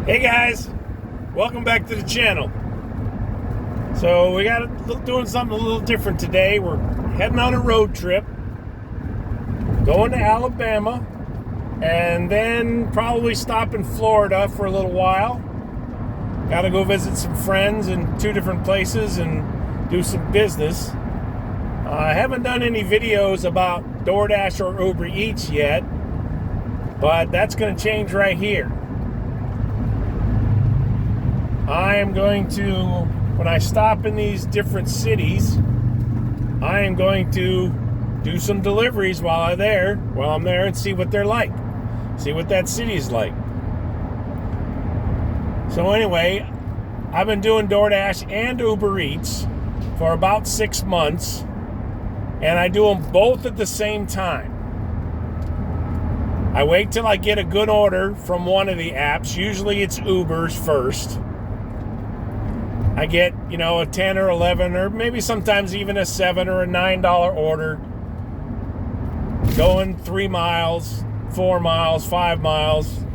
Hey guys, welcome back to the channel. So we got doing something a little different today. We're heading on a road trip, going to Alabama, and then probably stop in Florida for a little while. Got to go visit some friends in two different places and do some business. I haven't done any videos about Doordash or Ubereats yet, but that's going to change right here. I am going to, when I stop in these different cities, I am going to do some deliveries while I'm there and see what they're like. See what that city's like. So anyway, I've been doing DoorDash and Ubereats for about 6 months, and I do them both at the same time. I wait till I get a good order from one of the apps. Usually it's Uber's first. I get, a 10 or 11 or maybe sometimes even a $7 or a $9 order going 3 miles, 4 miles, 5 miles.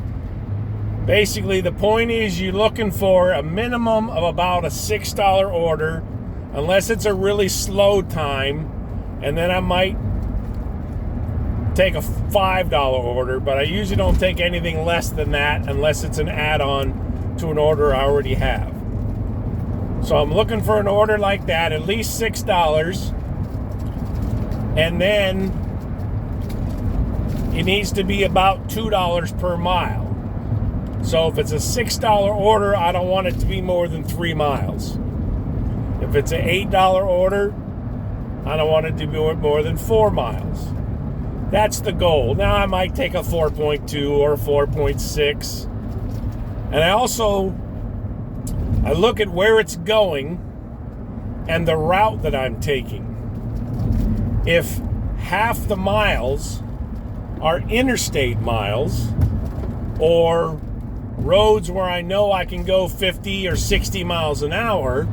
Basically, the point is you're looking for a minimum of about a $6 order, unless it's a really slow time, and then I might take a $5 order, but I usually don't take anything less than that unless it's an add-on to an order I already have. So I'm looking for an order like that, at least $6, and then it needs to be about $2 per mile. So if it's a $6 order, I don't want it to be more than 3 miles. If it's an $8 order, I don't want it to be more than 4 miles. That's the goal. Now I might take a 4.2 or 4.6. And I look at where it's going and the route that I'm taking. If half the miles are interstate miles or roads where I know I can go 50 or 60 miles an hour,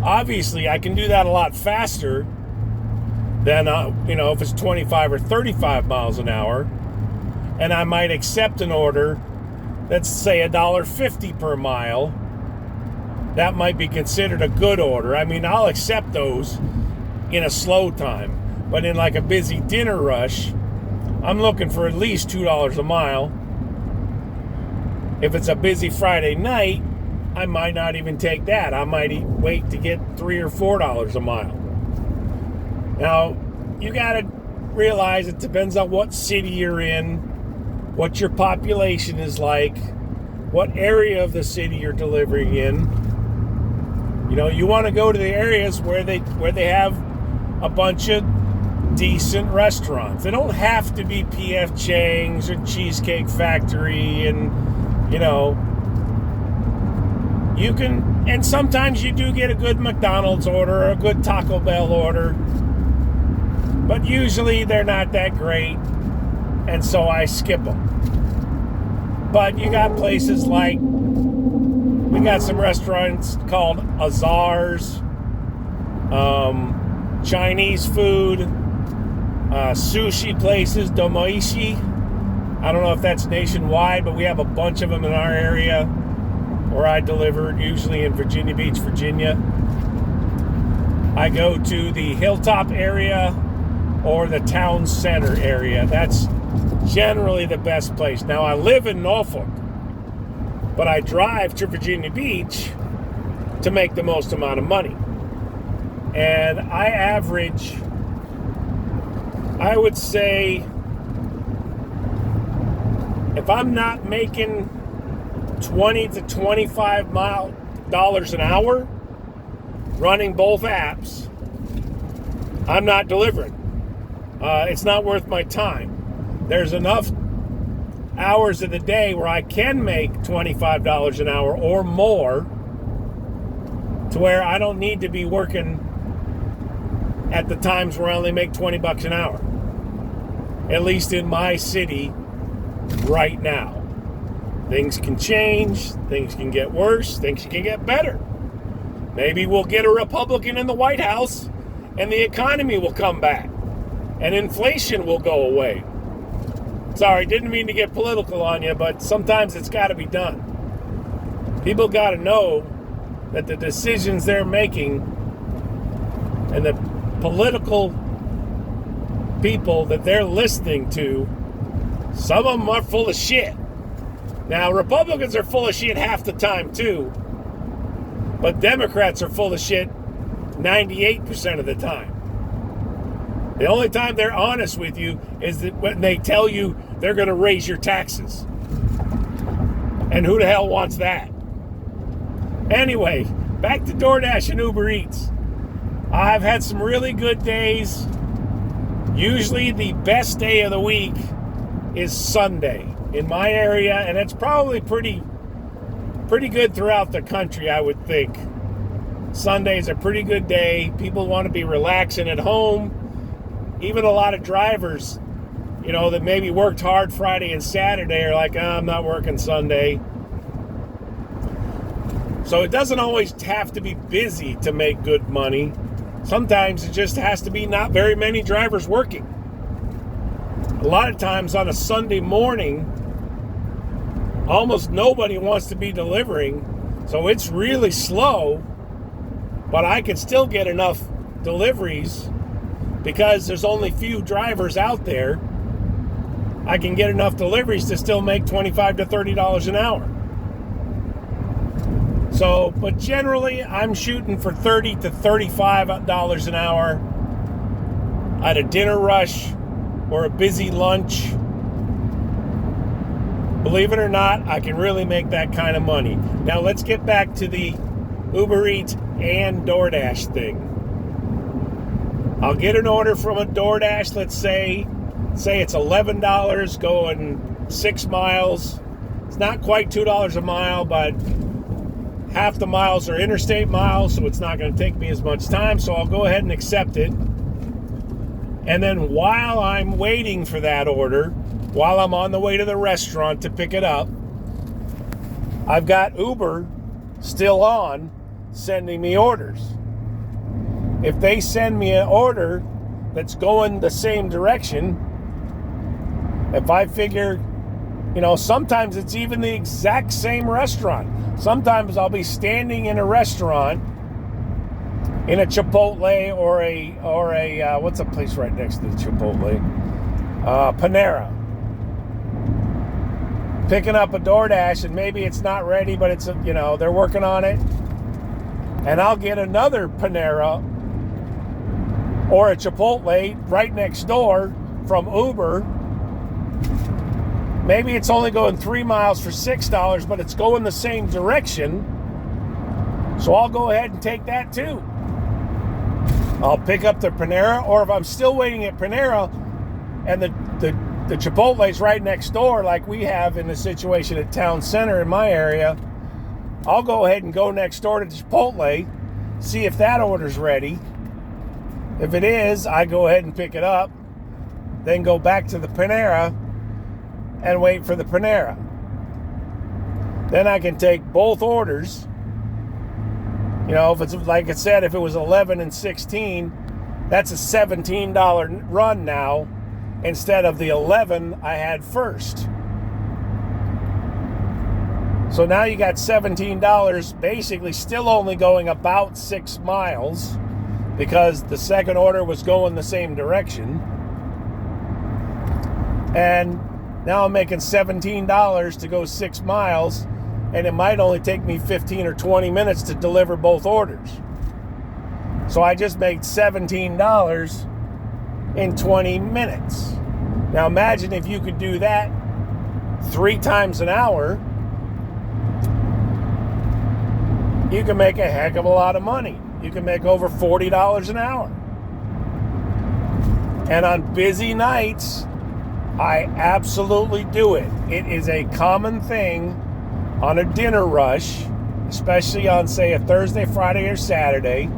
obviously I can do that a lot faster than, if it's 25 or 35 miles an hour, and I might accept an order that's, say, $1.50 per mile. That might be considered a good order. I mean, I'll accept those in a slow time, but in like a busy dinner rush, I'm looking for at least $2 a mile. If it's a busy Friday night, I might not even take that. I might wait to get $3 or $4 a mile. Now, you got to realize it depends on what city you're in, what your population is like, what area of the city you're delivering in. You want to go to the areas where they have a bunch of decent restaurants. They don't have to be P.F. Chang's or Cheesecake Factory, and you can, and sometimes you do get a good McDonald's order or a good Taco Bell order, but usually they're not that great, and so I skip them. But you got places like, we got some restaurants called Azar's, Chinese food, sushi places, Domoishi. I don't know if that's nationwide, but we have a bunch of them in our area where I deliver, usually in Virginia Beach, Virginia. I go to the Hilltop area or the town center area. That's generally the best place. Now, I live in Norfolk, but I drive to Virginia Beach to make the most amount of money. And I average, I would say, if I'm not making $20 to $25 an hour running both apps, I'm not delivering. It's not worth my time. There's enough hours of the day where I can make $25 an hour or more to where I don't need to be working at the times where I only make $20 an hour. At least in my city right now. Things can change, things can get worse, things can get better. Maybe we'll get a Republican in the White House and the economy will come back and inflation will go away. Sorry, didn't mean to get political on you, but sometimes it's got to be done. People got to know that the decisions they're making and the political people that they're listening to, some of them are full of shit. Now, Republicans are full of shit half the time too, but Democrats are full of shit 98% of the time. The only time they're honest with you is that when they tell you they're going to raise your taxes. And who the hell wants that? Anyway, back to Doordash and Ubereats. I've had some really good days. Usually the best day of the week is Sunday in my area, and it's probably pretty good throughout the country, I would think. Sunday's a pretty good day. People want to be relaxing at home. Even a lot of drivers, that maybe worked hard Friday and Saturday are like, I'm not working Sunday. So it doesn't always have to be busy to make good money. Sometimes it just has to be not very many drivers working. A lot of times on a Sunday morning, almost nobody wants to be delivering. So it's really slow, but I can still get enough deliveries because there's only few drivers out there. I can get enough deliveries to still make $25 to $30 an hour. So, but generally, I'm shooting for $30 to $35 an hour at a dinner rush or a busy lunch. Believe it or not, I can really make that kind of money. Now, let's get back to the Ubereats and Doordash thing. I'll get an order from a Doordash, let's say it's $11 going 6 miles. It's not quite $2 a mile, but half the miles are interstate miles, so it's not going to take me as much time, so I'll go ahead and accept it. And then while I'm waiting for that order, while I'm on the way to the restaurant to pick it up, I've got Uber still on sending me orders. If they send me an order that's going the same direction, if I figure, sometimes it's even the exact same restaurant. Sometimes I'll be standing in a restaurant in a Chipotle or a what's a place right next to the Chipotle? Panera. Picking up a Doordash, and maybe it's not ready, but it's they're working on it. And I'll get another Panera or a Chipotle right next door from Uber. Maybe it's only going 3 miles for $6, but it's going the same direction. So I'll go ahead and take that too. I'll pick up the Panera, or if I'm still waiting at Panera and the Chipotle's right next door, like we have in the situation at Town Center in my area, I'll go ahead and go next door to the Chipotle, see if that order's ready. If it is, I go ahead and pick it up, then go back to the Panera and wait for the Panera. Then I can take both orders. If it's like I said, if it was 11 and 16, that's a $17 run now instead of the 11 I had first. So now you got $17, basically still only going about 6 miles because the second order was going the same direction. And now I'm making $17 to go 6 miles, and it might only take me 15 or 20 minutes to deliver both orders. So I just made $17 in 20 minutes. Now imagine if you could do that 3 times an hour, you can make a heck of a lot of money. You can make over $40 an hour. And on busy nights, I absolutely do it. It is a common thing on a dinner rush, especially on, say, a Thursday, Friday, or Saturday,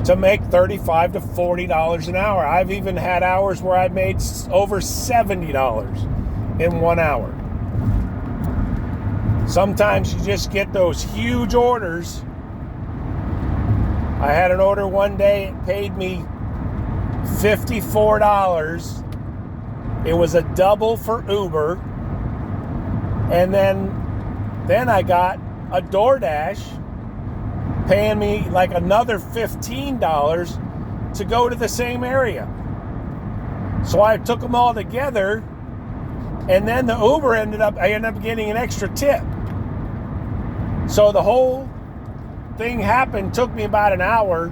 to make $35 to $40 an hour. I've even had hours where I made over $70 in 1 hour. Sometimes you just get those huge orders. I had an order one day, it paid me $54. It was a double for Uber. And then Then I got a Doordash paying me like another $15 to go to the same area. So I took them all together, and then the Uber I ended up getting an extra tip. So the whole thing happened, took me about an hour,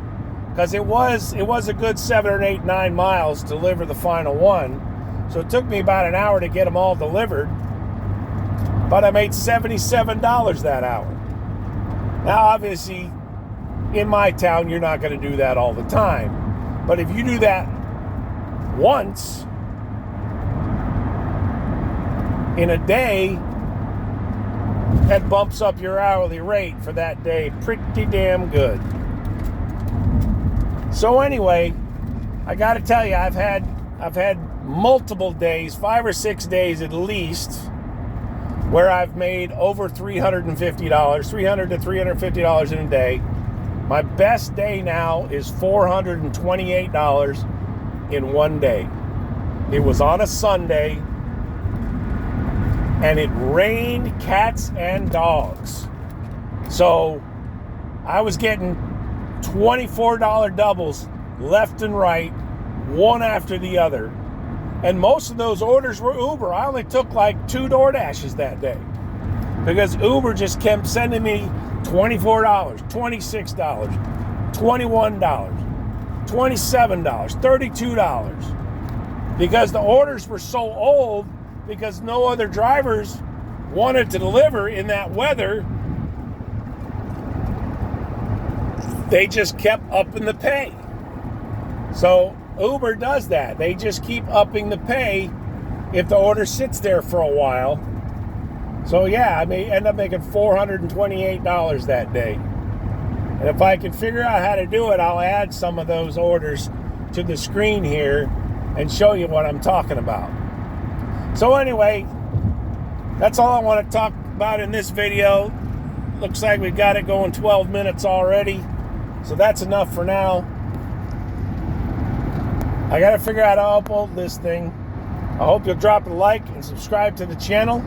because it was a good 7 or 8, 9 miles to deliver the final one. So it took me about an hour to get them all delivered, but I made $77 that hour. Now, obviously, in my town, you're not going to do that all the time. But if you do that once in a day, that bumps up your hourly rate for that day pretty damn good. So anyway, I got to tell you, I've had multiple days, 5 or 6 days at least, where I've made over $350, $300 to $350 in a day. My best day now is $428 in one day. It was on a Sunday, and it rained cats and dogs. So I was getting $24 doubles left and right, one after the other. And most of those orders were Uber. I only took like 2 Doordashes that day, because Uber just kept sending me $24, $26, $21, $27, $32, because the orders were so old, because no other drivers wanted to deliver in that weather. They just kept upping the pay. So Uber does that. They just keep upping the pay if the order sits there for a while. So yeah, I may end up making $428 that day. And if I can figure out how to do it, I'll add some of those orders to the screen here and show you what I'm talking about. So anyway, that's all I want to talk about in this video. Looks like we got it going 12 minutes already. So that's enough for now. I got to figure out how to upload this thing. I hope you'll drop a like and subscribe to the channel.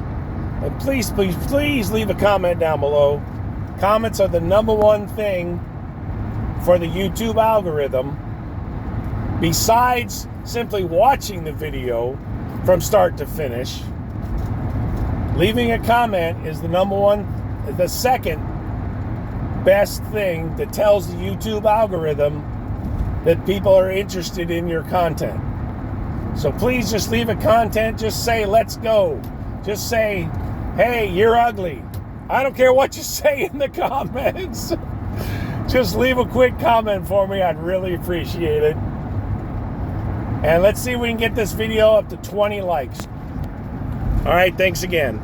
And please, please, please leave a comment down below. Comments are the #1 thing for the YouTube algorithm. Besides simply watching the video from start to finish, leaving a comment is the second best thing that tells the YouTube algorithm that people are interested in your content. So please just leave a comment. Just say, let's go. Just say, hey, you're ugly. I don't care what you say in the comments. Just leave a quick comment for me. I'd really appreciate it. And let's see if we can get this video up to 20 likes. All right, thanks again.